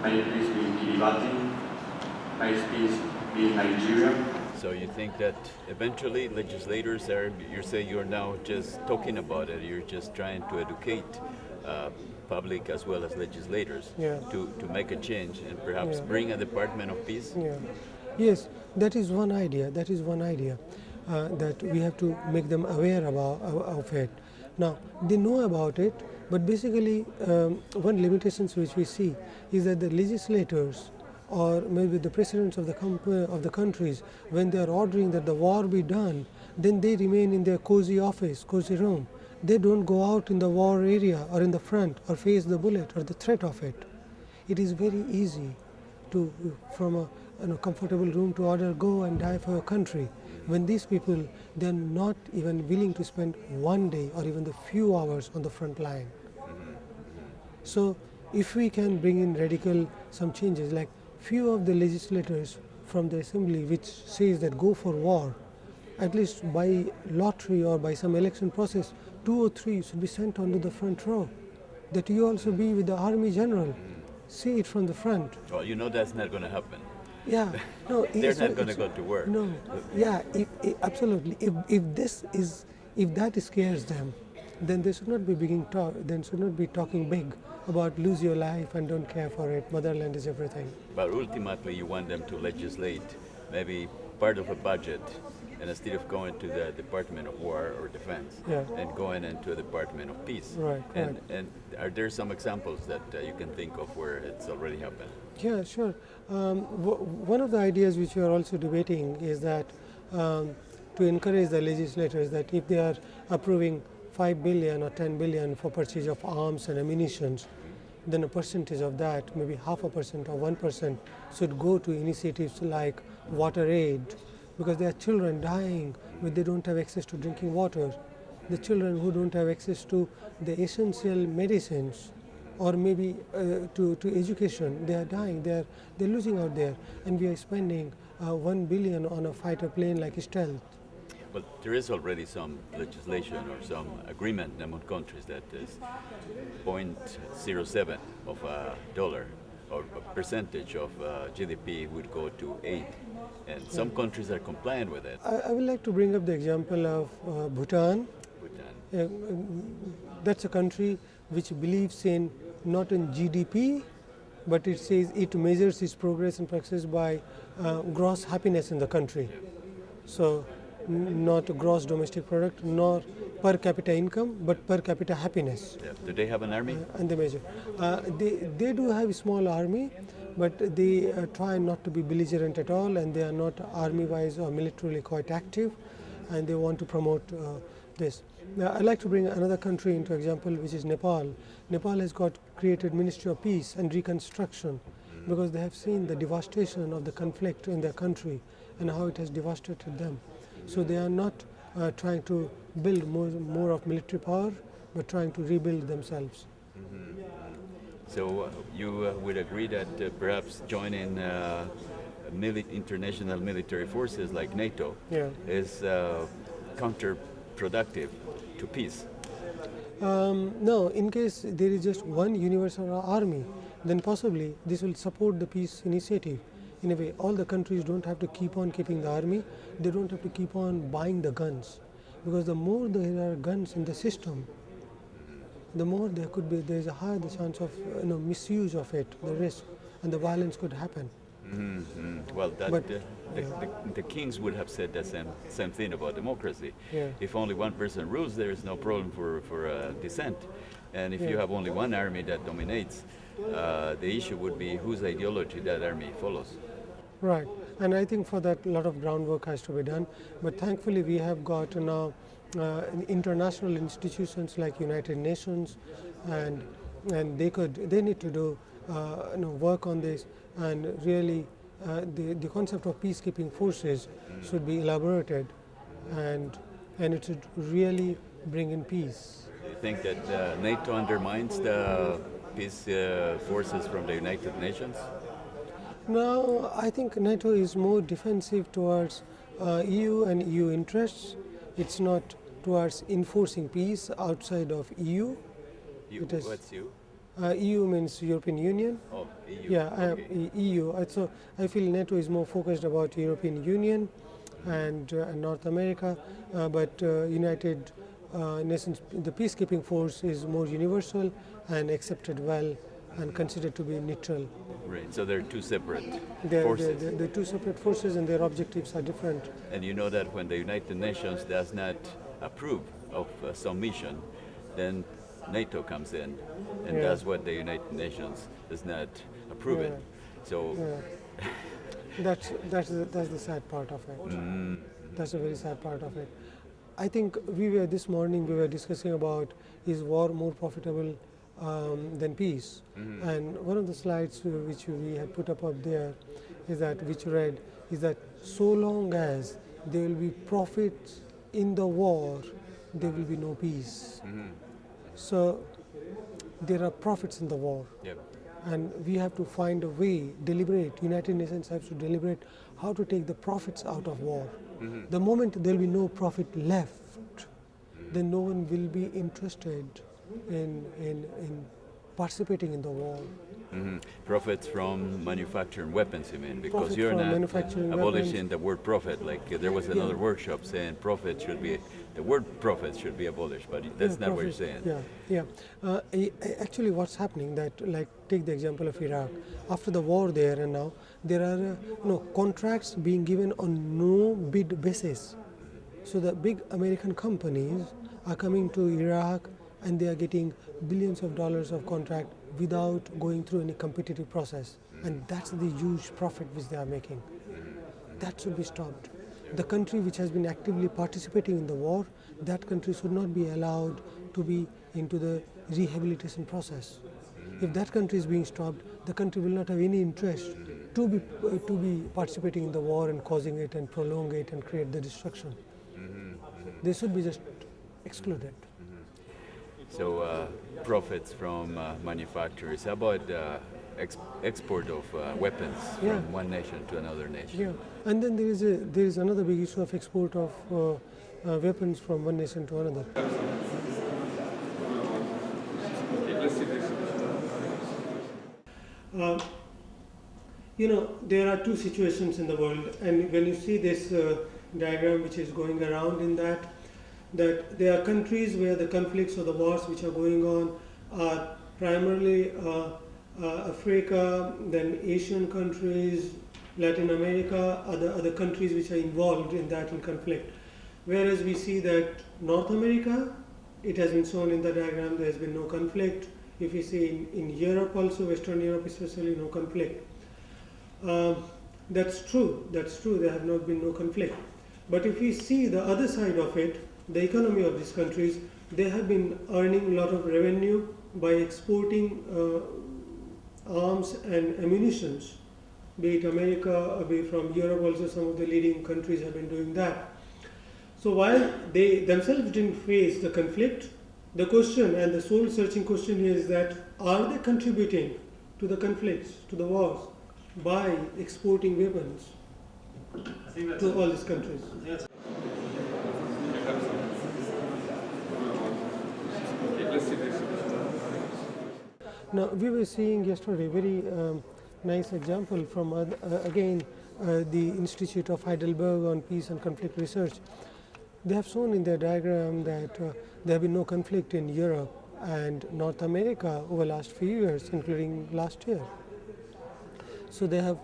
may peace be Kiribati, may peace be Nigeria. So you think that eventually legislators are, you say you're now just talking about it, you're just trying to educate public as well as legislators to make a change and perhaps bring a Department of Peace? Yeah. Yes, that is one idea. That is one idea that we have to make them aware of it. Now, they know about it, but basically one limitations which we see is that the legislators or maybe the presidents of the countries, when they are ordering that the war be done, then they remain in their cozy office, cozy room. They don't go out in the war area or in the front or face the bullet or the threat of it. It is very easy to, from a comfortable room, to order, go and die for your country. When these people, they are not even willing to spend one day or even the few hours on the front line. So if we can bring in radical some changes, like few of the legislators from the assembly which says that go for war, at least by lottery or by some election process, 2 or 3 should be sent onto the front row, that you also be with the army general, see it from the front. Well, you know that's not going to happen. Yeah, no, They're not going to go to work. No, yeah, absolutely. If that scares them, then they should not be talking big about lose your life and don't care for it. Motherland is everything. But ultimately, you want them to legislate maybe part of a budget, and instead of going to the Department of War or Defense, and going into the Department of Peace. Right. And are there some examples that you can think of where it's already happened? Yeah, sure. One of the ideas which we are also debating is that to encourage the legislators that if they are approving 5 billion or 10 billion for purchase of arms and ammunition, then a percentage of that, maybe 0.5% or 1%, should go to initiatives like water aid, because there are children dying when they don't have access to drinking water. The children who don't have access to the essential medicines or maybe to education, they are dying, they're losing out there, and we are spending 1 billion on a fighter plane like Stealth. Well, there is already some legislation or some agreement among countries that is 0.07 of a dollar or a percentage of GDP would go to aid, and some countries are compliant with it. I would like to bring up the example of Bhutan. That's a country which believes in not in GDP, but it says it measures its progress and success by gross happiness in the country. So not gross domestic product, nor per capita income, but per capita happiness. Yeah. Do they have an army? And they measure. They do have a small army, but they try not to be belligerent at all, and they are not army-wise or militarily quite active, and they want to promote this. Now, I'd like to bring another country into example, which is Nepal. Nepal has got created Ministry of Peace and Reconstruction because they have seen the devastation of the conflict in their country and how it has devastated them. So they are not trying to build more of military power, but trying to rebuild themselves. Mm-hmm. So you would agree that perhaps joining international military forces like NATO is counterproductive to peace? No, in case there is just one universal army, then possibly this will support the peace initiative. In a way, all the countries don't have to keep on keeping the army, they don't have to keep on buying the guns, because the more there are guns in the system, the more there is a higher the chance of misuse of it, the risk, and the violence could happen. Mm-hmm. Well, the kings would have said the same thing about democracy. If only one person rules, there is no problem for dissent. And if you have only one army that dominates, the issue would be whose ideology that army follows. Right, and I think for that a lot of groundwork has to be done. But thankfully we have got now international institutions like United Nations, and they need to do work on this, and really the concept of peacekeeping forces should be elaborated, and it should really bring in peace. Do you think that NATO undermines the peace forces from the United Nations? No, I think NATO is more defensive towards EU and EU interests. It's not towards enforcing peace outside of EU. What's EU? EU means European Union. Oh, EU. Yeah, Okay. EU. So I feel NATO is more focused about European Union and North America, but United Nations, the peacekeeping force is more universal and accepted well and considered to be neutral. Right. So they're two separate They're forces. two separate forces and their objectives are different. And you know that when the United Nations does not approve of some mission, then NATO comes in and Yeah. does what the United Nations does not approve it. So Yeah. That's the sad part of it. That's a very sad part of it. I think this morning we were discussing about, is war more profitable than peace? And one of the slides which we had put up there is that, which read, is that so long as there will be profits in the war, there will be no peace. So there are profits in the war. yep. And we have to find a way, United Nations has to deliberate how to take the profits out of war. The moment there will be no profit left, then no one will be interested in participating in the war. Profits from manufacturing weapons, you mean? Because Profit you're from not manufacturing abolishing weapons. the word profit. Like there was another workshop saying the word profit should be abolished, but that's Yeah, not what you're profit. saying. Yeah. Actually, what's happening, that, like, take the example of Iraq. After the war there and now, there are contracts being given on no bid basis. So the big American companies are coming to Iraq and they are getting billions of dollars of contract without going through any competitive process. And that's the huge profit which they are making. That should be stopped. The country which has been actively participating in the war, that country should not be allowed to be into the rehabilitation process. If that country is being stopped, the country will not have any interest to be participating in the war and causing it and prolong it and create the destruction. They should be just excluded. So profits from manufacturers. How about export of weapons Yeah. from one nation to another nation? Yeah, and then there is another big issue of export of weapons from one nation to another. There are two situations in the world, and when you see this diagram which is going around in that there are countries where the conflicts or the wars which are going on are primarily Africa, then Asian countries, Latin America, other countries which are involved in that in conflict. Whereas we see that North America, it has been shown in the diagram, there has been no conflict. If we see in Europe also, Western Europe especially, no conflict. That's true, there have not been no conflict. But if we see the other side of it, the economy of these countries, they have been earning a lot of revenue by exporting arms and ammunitions, be it America, be it from Europe also, some of the leading countries have been doing that. So while they themselves didn't face the conflict, the question and the soul searching question here is that, are they contributing to the conflicts, to the wars, by exporting weapons to all these countries? Now, we were seeing yesterday a very nice example from, again, the Institute of Heidelberg on Peace and Conflict Research. They have shown in their diagram that there have been no conflict in Europe and North America over the last few years, including last year. So they have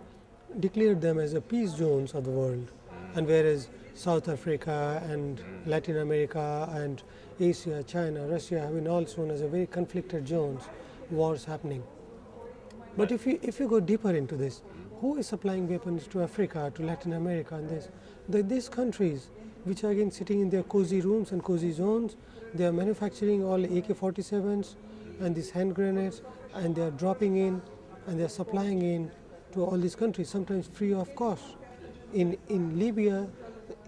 declared them as a peace zones of the world, and whereas South Africa and Latin America and Asia, China, Russia have been all shown as a very conflicted zones, wars happening. But if you go deeper into this, who is supplying weapons to Africa, to Latin America, and this? These countries, which are again sitting in their cozy rooms and cozy zones, they are manufacturing all AK-47s and these hand grenades, and they are dropping in and they are supplying in to all these countries, sometimes free of cost. In Libya,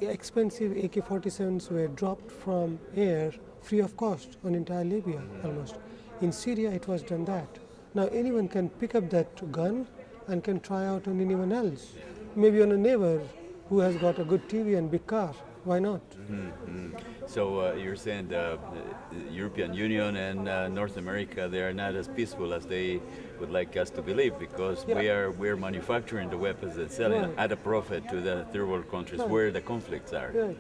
expensive AK-47s were dropped from air free of cost on entire Libya almost. In Syria, it was done that. Now anyone can pick up that gun and can try out on anyone else. Maybe on a neighbor who has got a good TV and big car, Why not? So you're saying the European Union and North America, they are not as peaceful as they would like us to believe, because we're manufacturing the weapons and selling at a profit to the third world countries where the conflicts are. Right.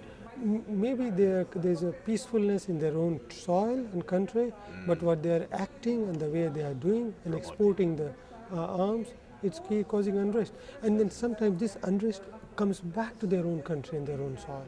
Maybe there's a peacefulness in their own soil and country, but what they are acting and the way they are doing and exporting the arms, it's causing unrest. And then sometimes this unrest comes back to their own country and their own soil.